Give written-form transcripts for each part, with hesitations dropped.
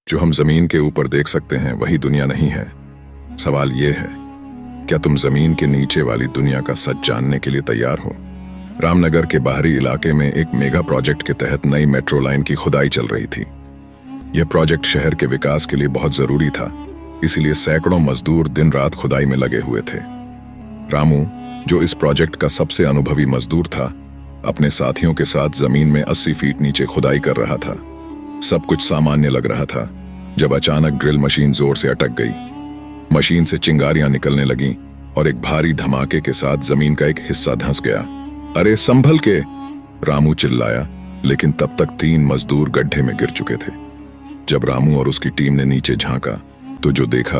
जो हम जमीन के ऊपर देख सकते हैं वही दुनिया नहीं है। सवाल ये है, क्या तुम जमीन के नीचे वाली दुनिया का सच जानने के लिए तैयार हो? रामनगर के बाहरी इलाके में एक मेगा प्रोजेक्ट के तहत नई मेट्रो लाइन की खुदाई चल रही थी। यह प्रोजेक्ट शहर के विकास के लिए बहुत जरूरी था, इसीलिए सैकड़ों मजदूर दिन रात खुदाई में लगे हुए थे। रामू, जो इस प्रोजेक्ट का सबसे अनुभवी मजदूर था, अपने साथियों के साथ जमीन में 80 फीट नीचे खुदाई कर रहा था। सब कुछ सामान्य लग रहा था जब अचानक ड्रिल मशीन जोर से अटक गई। मशीन से चिंगारियां निकलने लगीं और एक भारी धमाके के साथ जमीन का एक हिस्सा धंस गया। अरे संभल के! रामू चिल्लाया, लेकिन तब तक 3 मजदूर गड्ढे में गिर चुके थे। जब रामू और उसकी टीम ने नीचे झांका तो जो देखा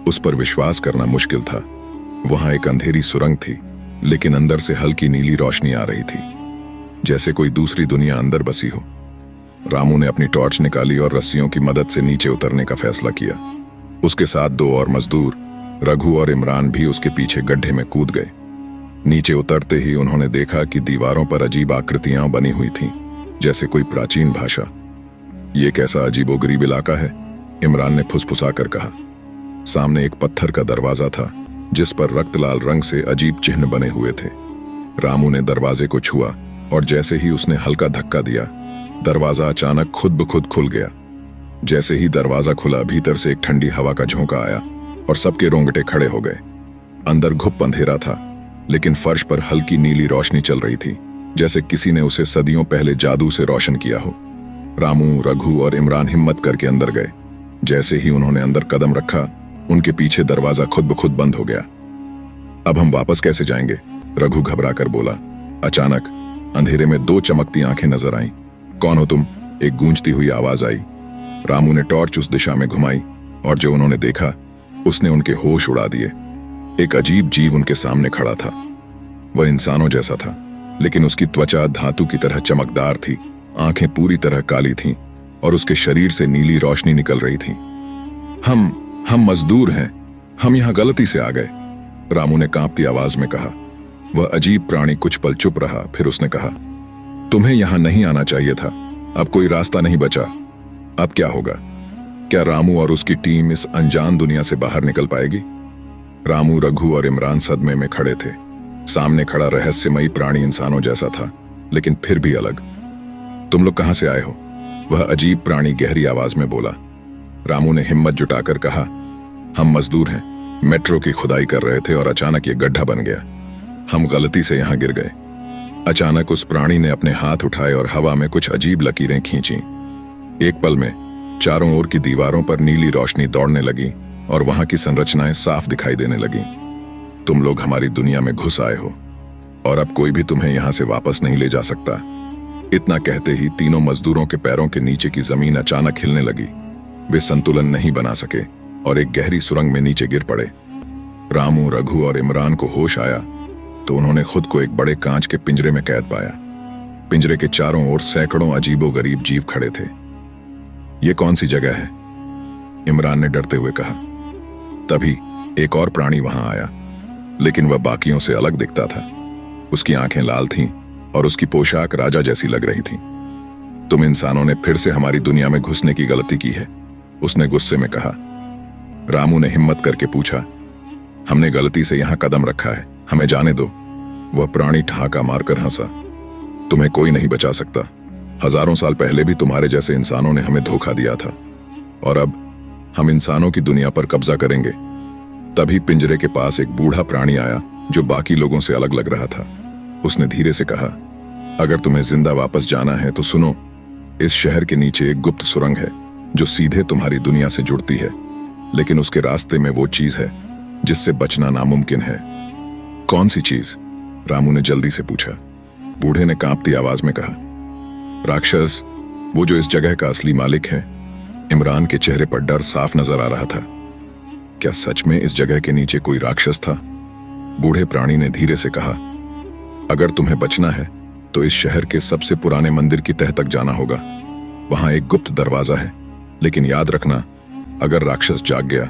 उस पर विश्वास करना मुश्किल था। वहां एक अंधेरी सुरंग थी, लेकिन अंदर से हल्की नीली रोशनी आ रही थी, जैसे कोई दूसरी दुनिया अंदर बसी हो। रामू ने अपनी टॉर्च निकाली और रस्सियों की मदद से नीचे उतरने का फैसला किया। उसके साथ 2 और मजदूर, रघु और इमरान, भी उसके पीछे गड्ढे में कूद गए। नीचे उतरते ही उन्होंने देखा कि दीवारों पर अजीब आकृतियां बनी हुई थीं, जैसे कोई प्राचीन भाषा। ये कैसा अजीबोगरीब इलाका है? इमरान ने फुसफुसाकर कहा। सामने एक पत्थर का दरवाजा था जिस पर रक्तलाल रंग से अजीब चिन्ह बने हुए थे। रामू ने दरवाजे को छुआ और जैसे ही उसने हल्का धक्का दिया, दरवाजा अचानक खुद ब खुद खुल गया। जैसे ही दरवाजा खुला, भीतर से एक ठंडी हवा का झोंका आया और सबके रोंगटे खड़े हो गए। अंदर घुप अंधेरा था, लेकिन फर्श पर हल्की नीली रोशनी चल रही थी, जैसे किसी ने उसे सदियों पहले जादू से रोशन किया हो। रामू, रघु और इमरान हिम्मत करके अंदर गए। जैसे ही उन्होंने अंदर कदम रखा, उनके पीछे दरवाजा खुद ब खुद बंद हो गया। अब हम वापस कैसे जाएंगे? रघु घबरा कर बोला। अचानक अंधेरे में 2 चमकती आंखें नजर आईं। कौन हो तुम? एक गूंजती हुई आवाज आई। रामू ने टॉर्च उस दिशा में घुमाई और जो उन्होंने देखा उसने उनके होश उड़ा दिए। एक अजीब जीव उनके सामने खड़ा था। वह इंसानों जैसा था, लेकिन उसकी त्वचा धातु की तरह चमकदार थी, आंखें पूरी तरह काली थीं और उसके शरीर से नीली रोशनी निकल रही थी। हम मजदूर हैं, हम यहां गलती से आ गए, रामू ने कांपती आवाज में कहा। वह अजीब प्राणी कुछ पल चुप रहा, फिर उसने कहा, तुम्हें यहां नहीं आना चाहिए था, अब कोई रास्ता नहीं बचा। अब क्या होगा? क्या रामू और उसकी टीम इस अनजान दुनिया से बाहर निकल पाएगी? रामू, रघु और इमरान सदमे में खड़े थे। सामने खड़ा रहस्यमयी प्राणी इंसानों जैसा था, लेकिन फिर भी अलग। तुम लोग कहां से आए हो? वह अजीब प्राणी गहरी आवाज में बोला। रामू ने हिम्मत जुटाकर कहा, हम मजदूर हैं, मेट्रो की खुदाई कर रहे थे और अचानक ये गड्ढा बन गया। हम गलती से यहां गिर गए। अचानक उस प्राणी ने अपने हाथ उठाए और हवा में कुछ अजीब लकीरें खींची। एक पल में चारों ओर की दीवारों पर नीली रोशनी दौड़ने लगी और वहां की संरचनाएं साफ दिखाई देने लगीं। तुम लोग हमारी दुनिया में घुस आए हो और अब कोई भी तुम्हें यहां से वापस नहीं ले जा सकता। इतना कहते ही तीनों मजदूरों के पैरों के नीचे की जमीन अचानक हिलने लगी। वे संतुलन नहीं बना सके और एक गहरी सुरंग में नीचे गिर पड़े। रामू, रघु और इमरान को होश आया तो उन्होंने खुद को एक बड़े कांच के पिंजरे में कैद पाया। पिंजरे के चारों ओर सैकड़ों अजीबोगरीब जीव खड़े थे। ये कौन सी जगह है? इमरान ने डरते हुए कहा। तभी एक और प्राणी वहां आया, लेकिन वह बाकियों से अलग दिखता था। उसकी आंखें लाल थीं और उसकी पोशाक राजा जैसी लग रही थी। तुम इंसानों ने फिर से हमारी दुनिया में घुसने की गलती की है, उसने गुस्से में कहा। रामू ने हिम्मत करके पूछा, हमने गलती से यहां कदम रखा है, हमें जाने दो। वह प्राणी ठहाका मारकर हंसा। तुम्हें कोई नहीं बचा सकता। हजारों साल पहले भी तुम्हारे जैसे इंसानों ने हमें धोखा दिया था और अब हम इंसानों की दुनिया पर कब्जा करेंगे। तभी पिंजरे के पास एक बूढ़ा प्राणी आया जो बाकी लोगों से अलग लग रहा था। उसने धीरे से कहा, अगर तुम्हें जिंदा वापस जाना है तो सुनो, इस शहर के नीचे एक गुप्त सुरंग है जो सीधे तुम्हारी दुनिया से जुड़ती है, लेकिन उसके रास्ते में वो चीज है जिससे बचना नामुमकिन है। कौन सी चीज? रामू ने जल्दी से पूछा। बूढ़े ने कांपती आवाज में कहा, राक्षस, वो जो इस जगह का असली मालिक है। इमरान के चेहरे पर डर साफ नजर आ रहा था। क्या सच में इस जगह के नीचे कोई राक्षस था? बूढ़े प्राणी ने धीरे से कहा, अगर तुम्हें बचना है तो इस शहर के सबसे पुराने मंदिर की तह तक जाना होगा। वहां एक गुप्त दरवाजा है, लेकिन याद रखना, अगर राक्षस जाग गया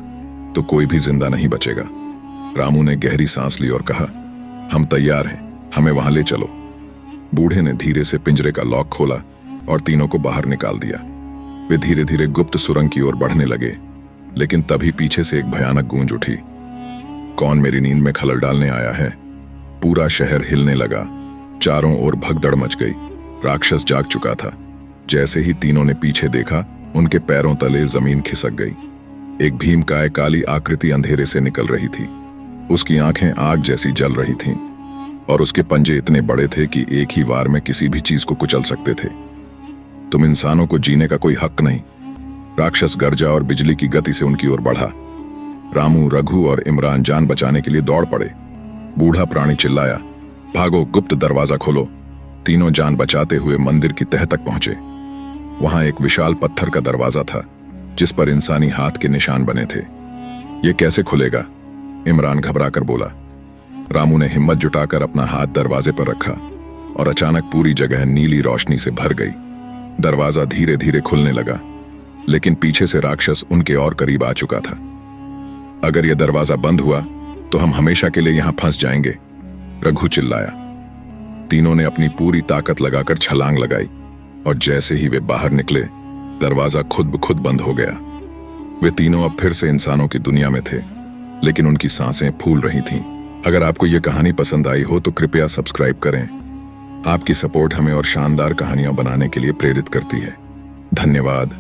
तो कोई भी जिंदा नहीं बचेगा। रामू ने गहरी सांस ली और कहा, हम तैयार हैं, हमें वहां ले चलो। बूढ़े ने धीरे से पिंजरे का लॉक खोला और तीनों को बाहर निकाल दिया। वे धीरे धीरे गुप्त सुरंग की ओर बढ़ने लगे, लेकिन तभी पीछे से एक भयानक गूंज उठी। कौन मेरी नींद में खलल डालने आया है? पूरा शहर हिलने लगा। चारों ओर भगदड़ मच गई। राक्षस जाग चुका था। जैसे ही तीनों ने पीछे देखा, उनके पैरों तले जमीन खिसक गई। एक भीमकाय काली आकृति अंधेरे से निकल रही थी। उसकी आंखें आग जैसी जल रही थीं और उसके पंजे इतने बड़े थे कि एक ही वार में किसी भी चीज को कुचल सकते थे। तुम इंसानों को जीने का कोई हक नहीं। राक्षस गर्जा और बिजली की गति से उनकी ओर बढ़ा। रामू, रघु और इमरान जान बचाने के लिए दौड़ पड़े। बूढ़ा प्राणी चिल्लाया, भागो, गुप्त दरवाजा खोलो। तीनों जान बचाते हुए मंदिर की तह तक पहुंचे। वहां एक विशाल पत्थर का दरवाजा था जिस पर इंसानी हाथ के निशान बने थे। ये कैसे खुलेगा? इमरान घबराकर बोला। रामू ने हिम्मत जुटाकर अपना हाथ दरवाजे पर रखा और अचानक पूरी जगह नीली रोशनी से भर गई। दरवाजा धीरे धीरे खुलने लगा, लेकिन पीछे से राक्षस उनके और करीब आ चुका था। अगर यह दरवाजा बंद हुआ तो हम हमेशा के लिए यहां फंस जाएंगे, रघु चिल्लाया। तीनों ने अपनी पूरी ताकत लगाकर छलांग लगाई और जैसे ही वे बाहर निकले, दरवाजा खुद ब खुद बंद हो गया। वे तीनों अब फिर से इंसानों की दुनिया में थे, लेकिन उनकी सांसें फूल रही थीं। अगर आपको यह कहानी पसंद आई हो तो कृपया सब्सक्राइब करें। आपकी सपोर्ट हमें और शानदार कहानियां बनाने के लिए प्रेरित करती है। धन्यवाद।